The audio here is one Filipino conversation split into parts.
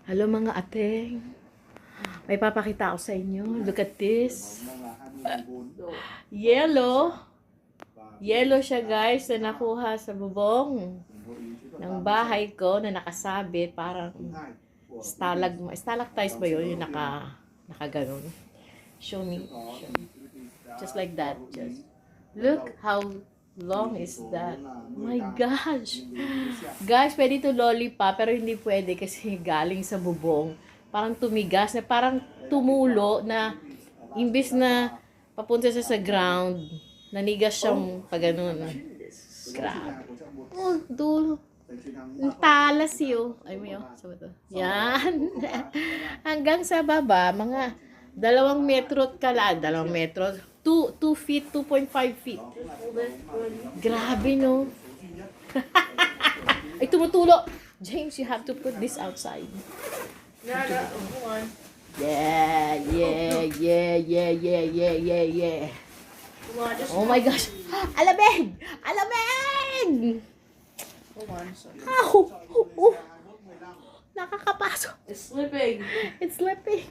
Hello mga ateng. May papakita ako sa inyo. Look at this. Yellow. Yellow siya guys na nakuha sa bubong ng bahay ko na nakasabit. Parang stalactites ba yun? Yung nakaganon. Show me. Just like that. Just look how long is that? My gosh. Guys, pwede ito lollipop pero hindi pwede kasi galing sa bubong. Parang tumigas na parang tumulo na imbis na papunta siya sa ground, nanigas siyang pagano'n. Grabe. Oh, dulo. Ang talas yun. Ay mo yun. Saan to? Yan. Hanggang sa baba, mga 2 metro kala. 2 metro. 2 feet, 2.5 feet. Grabe, no? Ay, tumutulo. James, you have to put this outside. Yeah. Oh my gosh. Alamig! Alamig! Ow! Oh. Nakakapasok. It's slipping. It's slipping.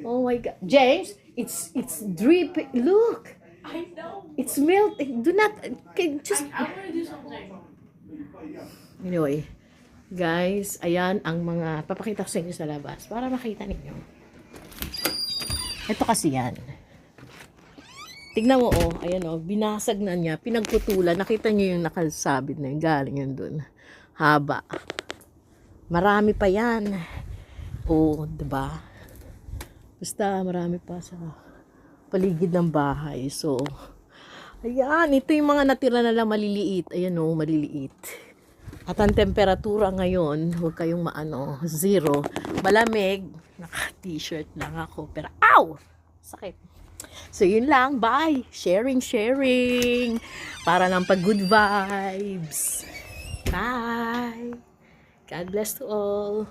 Oh my God. James, it's dripping. Look. I know. It's melting. Do not just I'm gonna do something. Anyway, guys, ayan ang mga papakita ko sa inyo sa labas para makita ninyo. Ito kasi yan. Tignan mo, oh, ayan oh, binasag na niya, pinagputulan. Nakita niyo yung nakasabit na yung galing yun dun. Haba. Marami pa yan. Oh, diba? Basta marami pa sa paligid ng bahay. So, ayan, ito yung mga natira na lang maliliit. Ayan oh, maliliit. At ang temperatura ngayon, huwag kayong maano, 0. Malamig. Naka-t-shirt lang ako. Pero, ow! Sakit. So, yun lang. Bye! Sharing. Para lang pag good vibes. Bye! God bless to all.